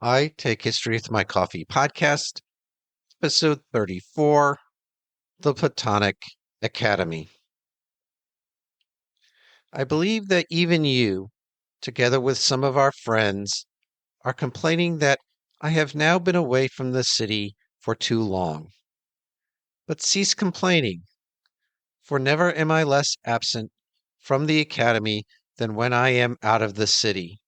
I Take History with My Coffee podcast, episode 34, The Platonic Academy. I believe that even you, together with some of our friends, are complaining that I have now been away from the city for too long. But cease complaining, for never am I less absent from the academy than when I am out of the city.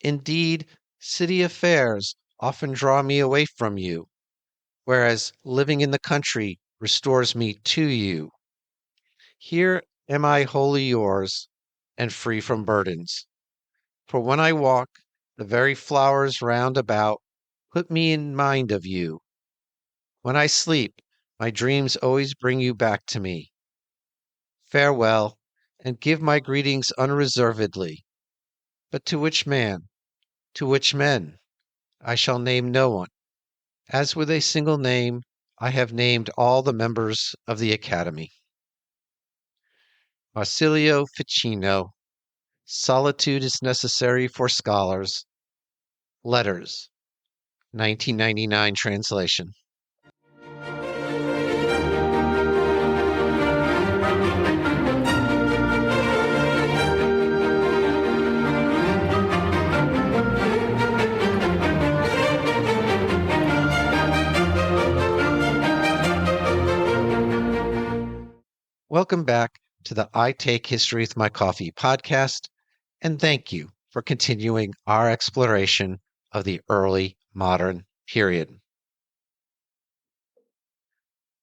Indeed, city affairs often draw me away from you, whereas living in the country restores me to you. Here am I wholly yours, and free from burdens. For when I walk, the very flowers round about put me in mind of you. When I sleep, my dreams always bring you back to me. Farewell, and give my greetings unreservedly. But to which man, to which men? I shall name no one. As with a single name, I have named all the members of the Academy. Marsilio Ficino, Solitude is Necessary for Scholars. Letters, 1999 translation. Welcome back to the I Take History with My Coffee podcast, and thank you for continuing our exploration of the early modern period.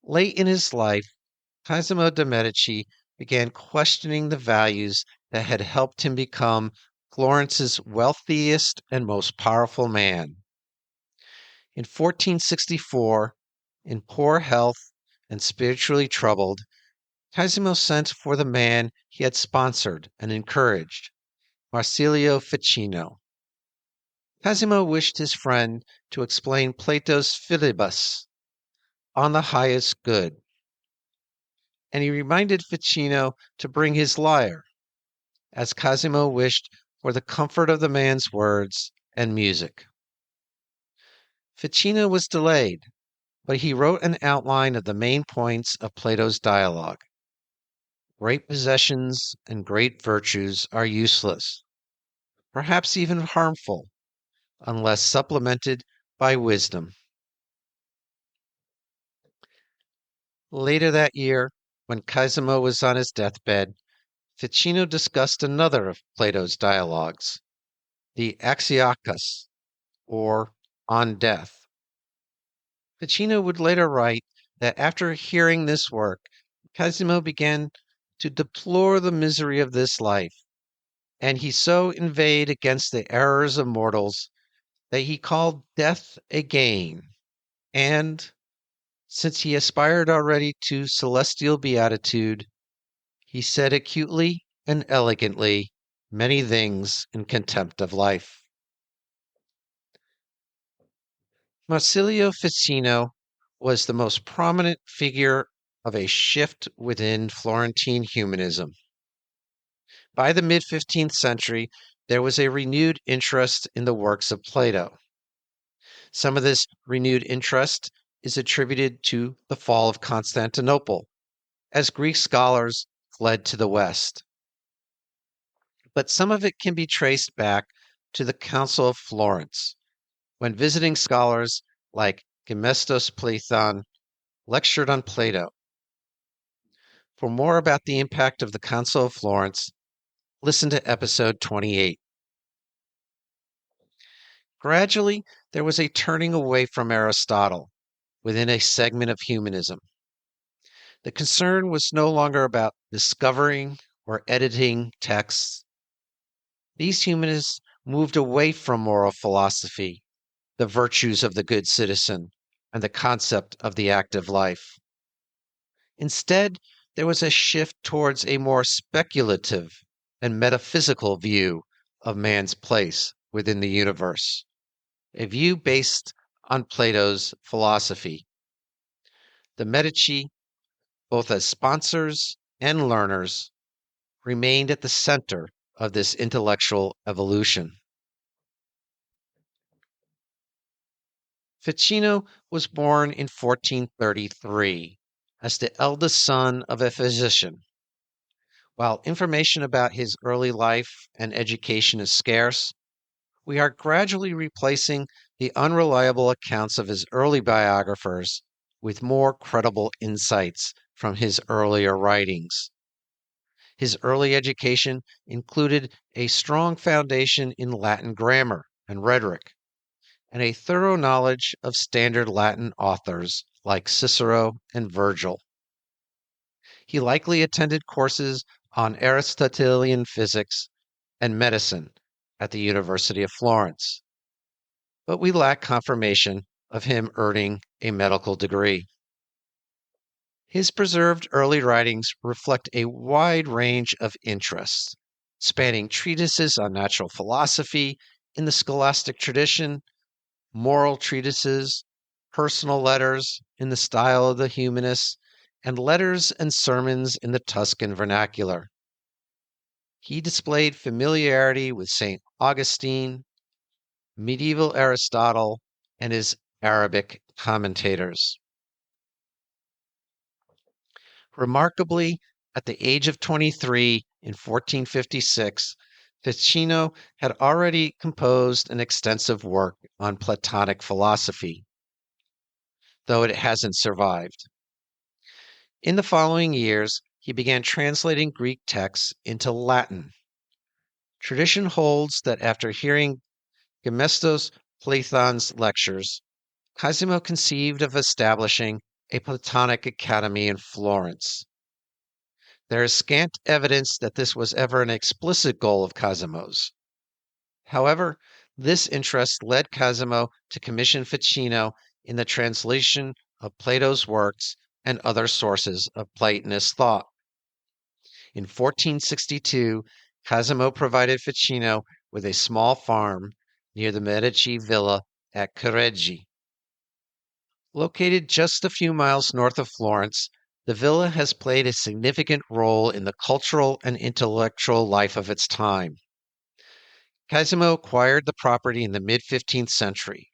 Late in his life, Cosimo de' Medici began questioning the values that had helped him become Florence's wealthiest and most powerful man. In 1464, in poor health and spiritually troubled, Cosimo sent for the man he had sponsored and encouraged, Marsilio Ficino. Cosimo wished his friend to explain Plato's Philebus, on the highest good, and he reminded Ficino to bring his lyre, as Cosimo wished for the comfort of the man's words and music. Ficino was delayed, but he wrote an outline of the main points of Plato's dialogue. Great possessions and great virtues are useless, perhaps even harmful, unless supplemented by wisdom. Later that year, when Cosimo was on his deathbed, Ficino discussed another of Plato's dialogues, the Axiarchus, or On Death. Ficino would later write that after hearing this work, Cosimo began to deplore the misery of this life, and he so inveighed against the errors of mortals that he called death a gain, and, since he aspired already to celestial beatitude, he said acutely and elegantly many things in contempt of life. Marsilio Ficino was the most prominent figure of a shift within Florentine humanism. By the mid-15th century, there was a renewed interest in the works of Plato. Some of this renewed interest is attributed to the fall of Constantinople, as Greek scholars fled to the West. But some of it can be traced back to the Council of Florence, when visiting scholars like Gemistos Platon lectured on Plato. For more about the impact of the Council of Florence, listen to episode 28. Gradually, there was a turning away from Aristotle within a segment of humanism. The concern was no longer about discovering or editing texts. These humanists moved away from moral philosophy, the virtues of the good citizen, and the concept of the active life. Instead, there was a shift towards a more speculative and metaphysical view of man's place within the universe, a view based on Plato's philosophy. The Medici, both as sponsors and learners, remained at the center of this intellectual evolution. Ficino was born in 1433 as the eldest son of a physician. While information about his early life and education is scarce, we are gradually replacing the unreliable accounts of his early biographers with more credible insights from his earlier writings. His early education included a strong foundation in Latin grammar and rhetoric, and a thorough knowledge of standard Latin authors like Cicero and Virgil. He likely attended courses on Aristotelian physics and medicine at the University of Florence, but we lack confirmation of him earning a medical degree. His preserved early writings reflect a wide range of interests, spanning treatises on natural philosophy in the scholastic tradition, moral treatises, personal letters in the style of the humanists, and letters and sermons in the Tuscan vernacular. He displayed familiarity with St. Augustine, medieval Aristotle, and his Arabic commentators. Remarkably, at the age of 23 in 1456, Ficino had already composed an extensive work on Platonic philosophy, though it hasn't survived. In the following years, he began translating Greek texts into Latin. Tradition holds that after hearing Gemistos Platon's lectures, Cosimo conceived of establishing a Platonic Academy in Florence. There is scant evidence that this was ever an explicit goal of Cosimo's. However, this interest led Cosimo to commission Ficino in the translation of Plato's works and other sources of Platonist thought. In 1462, Cosimo provided Ficino with a small farm near the Medici villa at Careggi. Located just a few miles north of Florence, the villa has played a significant role in the cultural and intellectual life of its time. Cosimo acquired the property in the mid 15th century.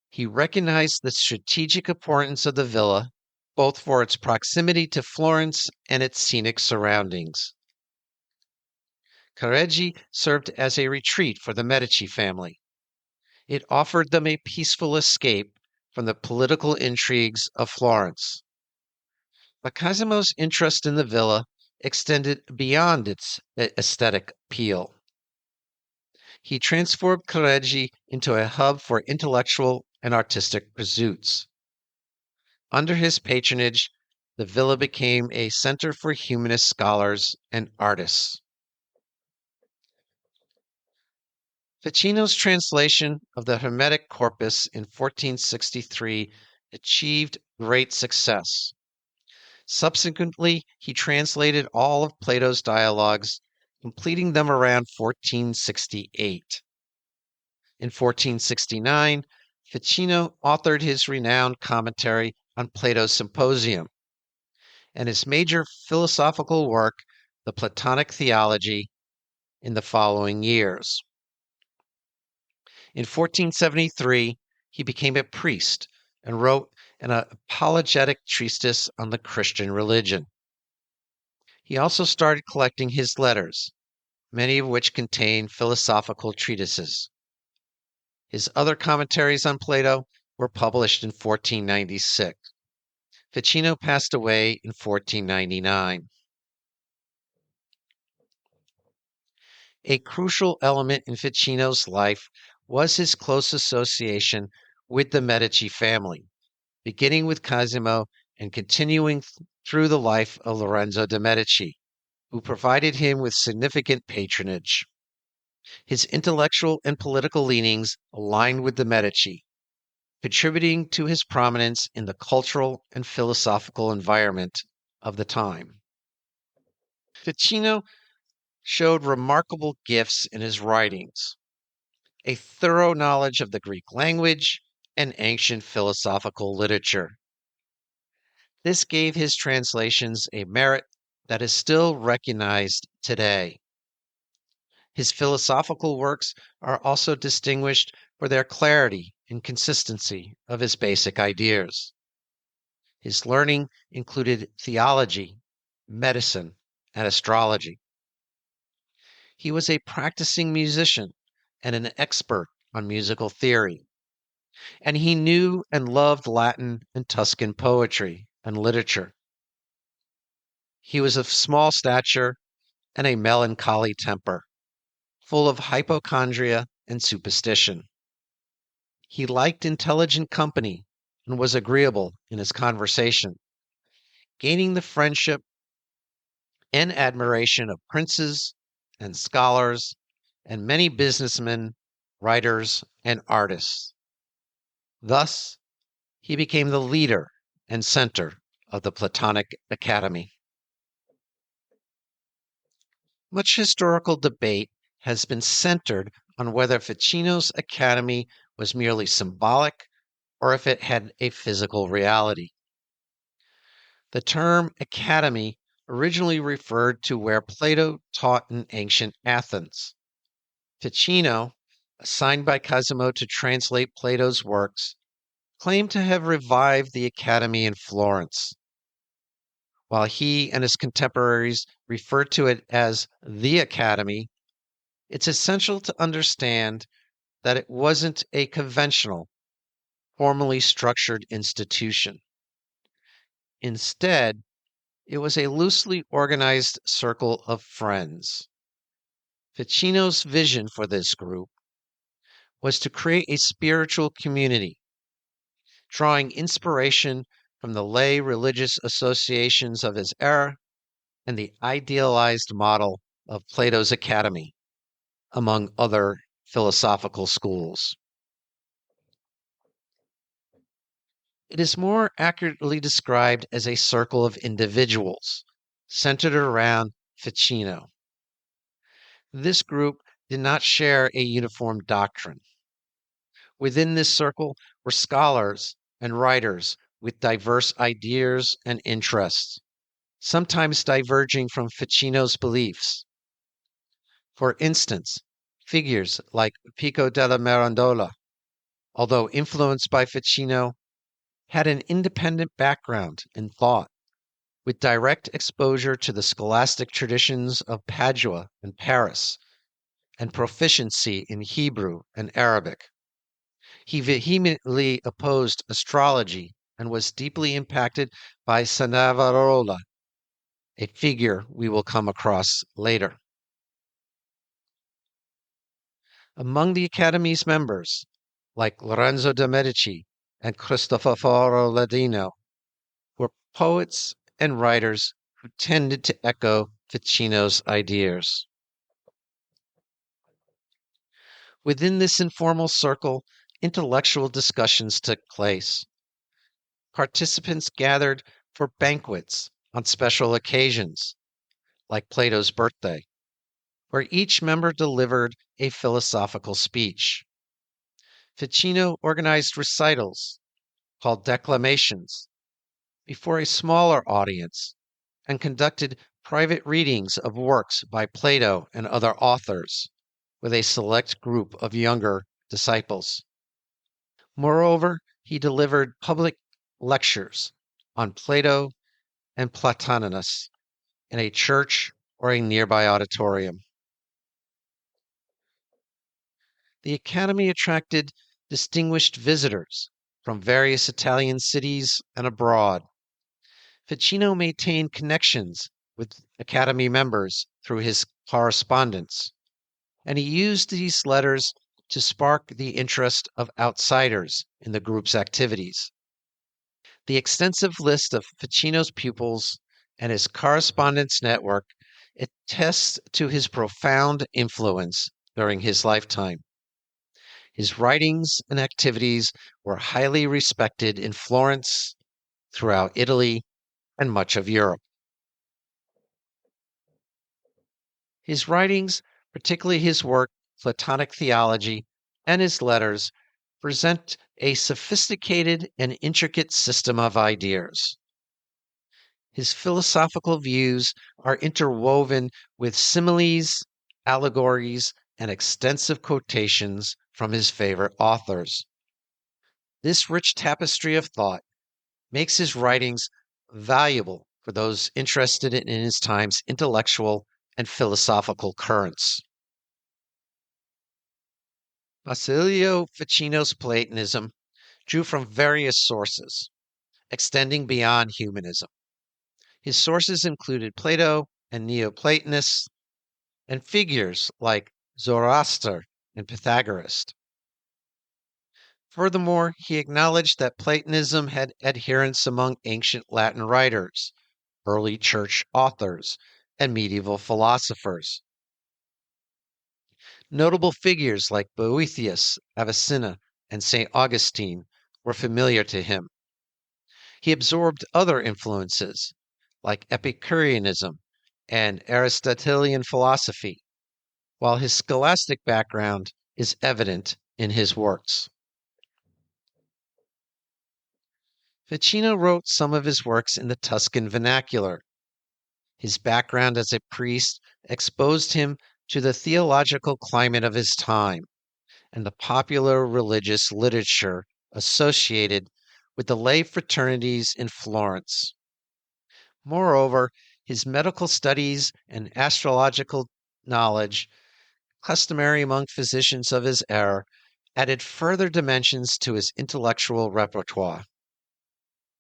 He recognized the strategic importance of the villa, both for its proximity to Florence and its scenic surroundings. Careggi served as a retreat for the Medici family. It offered them a peaceful escape from the political intrigues of Florence. But Cosimo's interest in the villa extended beyond its aesthetic appeal. He transformed Careggi into a hub for intellectual and artistic pursuits. Under his patronage, the villa became a center for humanist scholars and artists. Ficino's translation of the Hermetic Corpus in 1463 achieved great success. Subsequently, he translated all of Plato's dialogues, completing them around 1468. In 1469, Ficino authored his renowned commentary on Plato's Symposium, and his major philosophical work, the Platonic Theology, in the following years. In 1473, he became a priest and wrote an apologetic treatise on the Christian religion. He also started collecting his letters, many of which contain philosophical treatises. His other commentaries on Plato were published in 1496. Ficino passed away in 1499. A crucial element in Ficino's life was his close association with the Medici family, beginning with Cosimo and continuing through the life of Lorenzo de' Medici, who provided him with significant patronage. His intellectual and political leanings aligned with the Medici, contributing to his prominence in the cultural and philosophical environment of the time. Ficino showed remarkable gifts in his writings, a thorough knowledge of the Greek language and ancient philosophical literature. This gave his translations a merit that is still recognized today. His philosophical works are also distinguished for their clarity and consistency of his basic ideas. His learning included theology, medicine, and astrology. He was a practicing musician and an expert on musical theory, and he knew and loved Latin and Tuscan poetry and literature. He was of small stature and a melancholy temper, full of hypochondria and superstition. He liked intelligent company and was agreeable in his conversation, gaining the friendship and admiration of princes and scholars and many businessmen, writers, and artists. Thus, he became the leader and center of the Platonic Academy. Much historical debate has been centered on whether Ficino's academy was merely symbolic or if it had a physical reality. The term academy originally referred to where Plato taught in ancient Athens. Ficino, assigned by Cosimo to translate Plato's works, claimed to have revived the academy in Florence. While he and his contemporaries referred to it as the academy, it's essential to understand that it wasn't a conventional, formally structured institution. Instead, it was a loosely organized circle of friends. Ficino's vision for this group was to create a spiritual community, drawing inspiration from the lay religious associations of his era and the idealized model of Plato's Academy, among other philosophical schools. It is more accurately described as a circle of individuals centered around Ficino. This group did not share a uniform doctrine. Within this circle were scholars and writers with diverse ideas and interests, sometimes diverging from Ficino's beliefs. For instance, figures like Pico della Mirandola, although influenced by Ficino, had an independent background in thought, with direct exposure to the scholastic traditions of Padua and Paris, and proficiency in Hebrew and Arabic. He vehemently opposed astrology and was deeply impacted by Savonarola, a figure we will come across later. Among the Academy's members, like Lorenzo de' Medici and Cristoforo Ladino, were poets and writers who tended to echo Ficino's ideas. Within this informal circle, intellectual discussions took place. Participants gathered for banquets on special occasions, like Plato's birthday, where each member delivered a philosophical speech. Ficino organized recitals, called declamations, before a smaller audience and conducted private readings of works by Plato and other authors with a select group of younger disciples. Moreover, he delivered public lectures on Plato and Plotinus in a church or a nearby auditorium. The Academy attracted distinguished visitors from various Italian cities and abroad. Ficino maintained connections with Academy members through his correspondence, and he used these letters to spark the interest of outsiders in the group's activities. The extensive list of Ficino's pupils and his correspondence network attests to his profound influence during his lifetime. His writings and activities were highly respected in Florence, throughout Italy, and much of Europe. His writings, particularly his work, Platonic Theology, and his letters, present a sophisticated and intricate system of ideas. His philosophical views are interwoven with similes allegories, and extensive quotations from his favorite authors. This rich tapestry of thought makes his writings valuable for those interested in his time's intellectual and philosophical currents. Marsilio Ficino's Platonism drew from various sources, extending beyond humanism. His sources included Plato and Neoplatonists, and figures like Zoroaster and Pythagoras. Furthermore, he acknowledged that Platonism had adherents among ancient Latin writers, early church authors, and medieval philosophers. Notable figures like Boethius, Avicenna, and St. Augustine were familiar to him. He absorbed other influences like Epicureanism and Aristotelian philosophy, while his scholastic background is evident in his works. Ficino wrote some of his works in the Tuscan vernacular. His background as a priest exposed him to the theological climate of his time and the popular religious literature associated with the lay fraternities in Florence. Moreover, his medical studies and astrological knowledge, customary among physicians of his era, added further dimensions to his intellectual repertoire.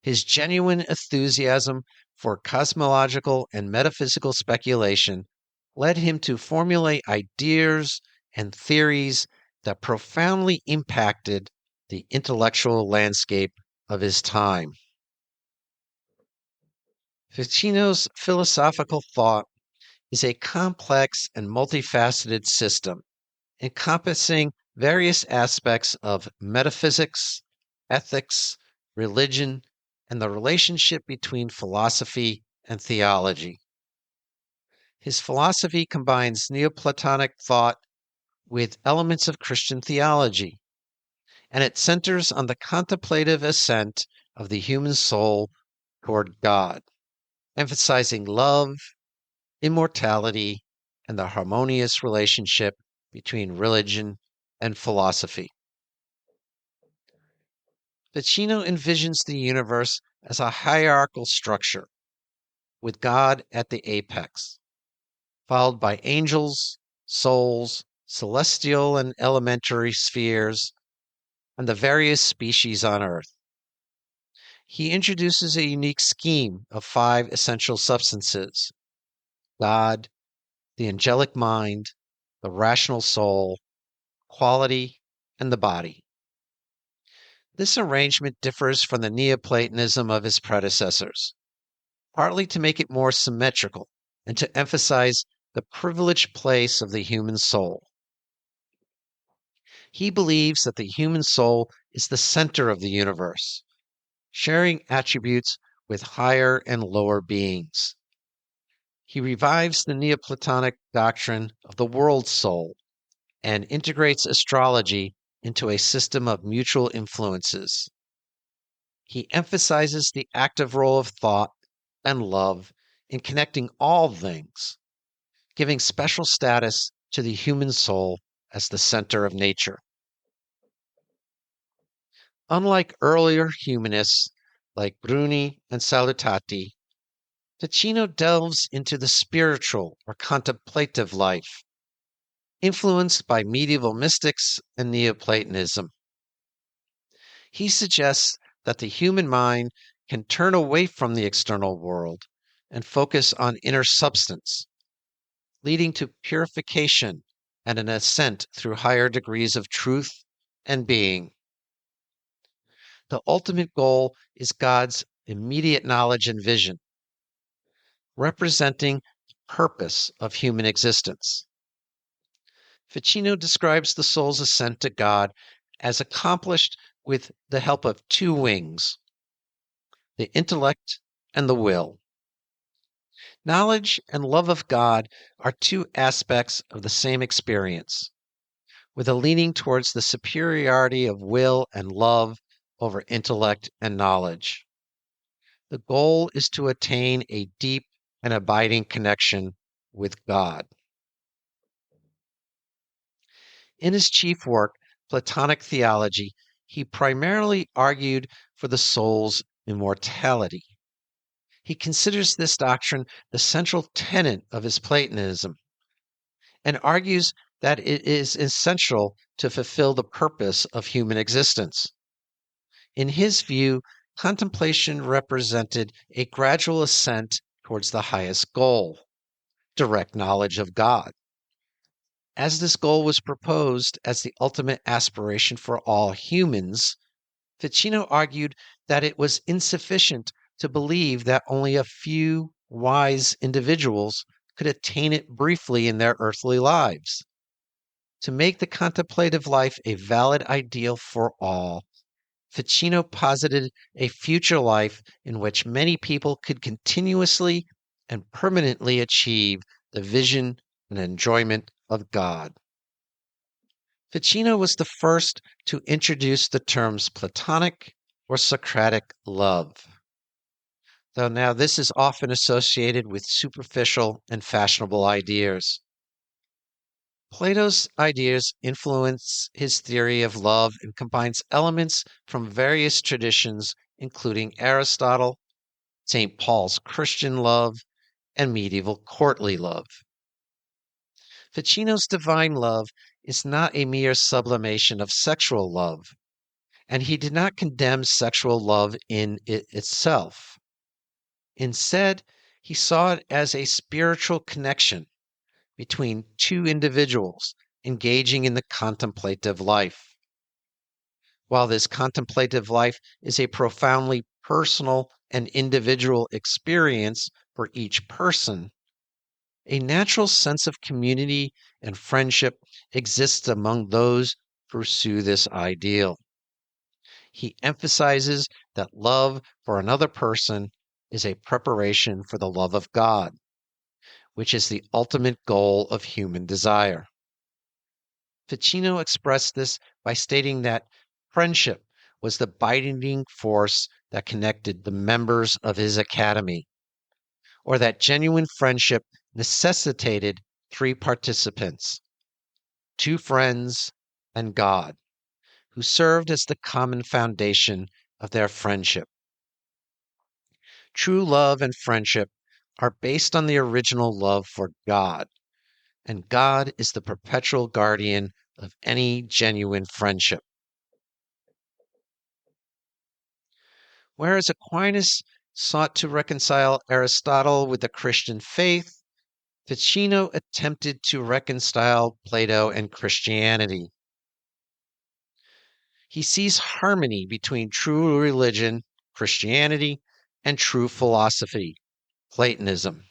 His genuine enthusiasm for cosmological and metaphysical speculation led him to formulate ideas and theories that profoundly impacted the intellectual landscape of his time. Ficino's philosophical thought is a complex and multifaceted system encompassing various aspects of metaphysics, ethics, religion, and the relationship between philosophy and theology. His philosophy combines Neoplatonic thought with elements of Christian theology, and it centers on the contemplative ascent of the human soul toward God, emphasizing love, immortality, and the harmonious relationship between religion and philosophy. Ficino envisions the universe as a hierarchical structure, with God at the apex, followed by angels, souls, celestial and elementary spheres, and the various species on Earth. He introduces a unique scheme of 5 essential substances: God, the angelic mind, the rational soul, quality, and the body. This arrangement differs from the Neoplatonism of his predecessors, partly to make it more symmetrical and to emphasize the privileged place of the human soul. He believes that the human soul is the center of the universe, sharing attributes with higher and lower beings. He revives the Neoplatonic doctrine of the world soul and integrates astrology into a system of mutual influences. He emphasizes the active role of thought and love in connecting all things, giving special status to the human soul as the center of nature. Unlike earlier humanists like Bruni and Salutati, Ficino delves into the spiritual or contemplative life, influenced by medieval mystics and Neoplatonism. He suggests that the human mind can turn away from the external world and focus on inner substance, leading to purification and an ascent through higher degrees of truth and being. The ultimate goal is God's immediate knowledge and vision, representing the purpose of human existence. Ficino describes the soul's ascent to God as accomplished with the help of 2 wings, the intellect and the will. Knowledge and love of God are 2 aspects of the same experience, with a leaning towards the superiority of will and love over intellect and knowledge. The goal is to attain a deep and abiding connection with God. In his chief work, Platonic Theology, he primarily argued for the soul's immortality. He considers this doctrine the central tenet of his Platonism and argues that it is essential to fulfill the purpose of human existence. In his view, contemplation represented a gradual ascent towards the highest goal, direct knowledge of God. As this goal was proposed as the ultimate aspiration for all humans, Ficino argued that it was insufficient to believe that only a few wise individuals could attain it briefly in their earthly lives. To make the contemplative life a valid ideal for all, Ficino posited a future life in which many people could continuously and permanently achieve the vision and enjoyment of God. Ficino was the first to introduce the terms Platonic or Socratic love, though now this is often associated with superficial and fashionable ideas. Plato's ideas influence his theory of love and combines elements from various traditions, including Aristotle, St. Paul's Christian love, and medieval courtly love. Ficino's divine love is not a mere sublimation of sexual love, and he did not condemn sexual love in it itself. Instead, he saw it as a spiritual connection between two individuals engaging in the contemplative life. While this contemplative life is a profoundly personal and individual experience for each person, a natural sense of community and friendship exists among those who pursue this ideal. He emphasizes that love for another person is a preparation for the love of God, which is the ultimate goal of human desire. Ficino expressed this by stating that friendship was the binding force that connected the members of his academy, or that genuine friendship necessitated three participants, two friends and God, who served as the common foundation of their friendship. True love and friendship are based on the original love for God, and God is the perpetual guardian of any genuine friendship. Whereas Aquinas sought to reconcile Aristotle with the Christian faith, Ficino attempted to reconcile Plato and Christianity. He sees harmony between true religion, Christianity, and true philosophy, Platonism.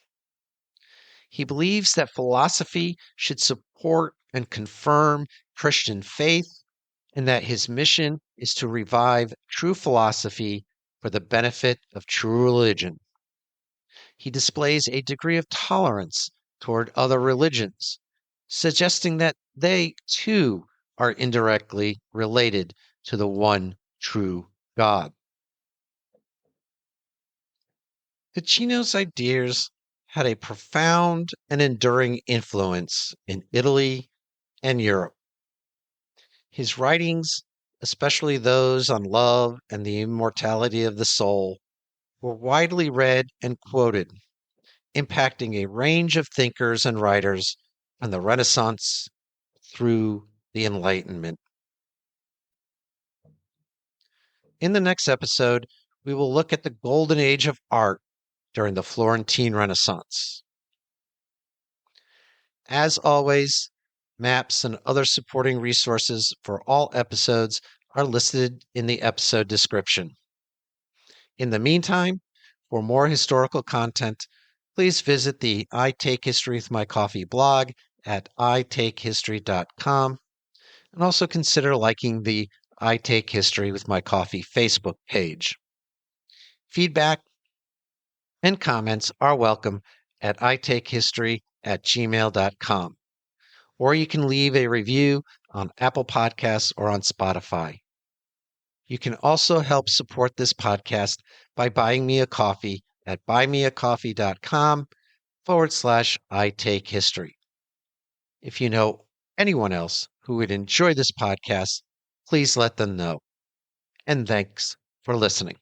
He believes that philosophy should support and confirm Christian faith, and that his mission is to revive true philosophy for the benefit of true religion. He displays a degree of tolerance toward other religions, suggesting that they, too, are indirectly related to the one true God. Ficino's ideas had a profound and enduring influence in Italy and Europe. His writings, especially those on love and the immortality of the soul, were widely read and quoted, impacting a range of thinkers and writers from the Renaissance through the Enlightenment. In the next episode, we will look at the golden age of art during the Florentine Renaissance. As always, maps and other supporting resources for all episodes are listed in the episode description. In the meantime, for more historical content, please visit the I Take History with My Coffee blog at itakehistory.com, and also consider liking the I Take History with My Coffee Facebook page. Feedback and comments are welcome at itakehistory@gmail.com, or you can leave a review on Apple Podcasts or on Spotify. You can also help support this podcast by buying me a coffee at buymeacoffee.com/itakehistory. If you know anyone else who would enjoy this podcast, please let them know. And thanks for listening.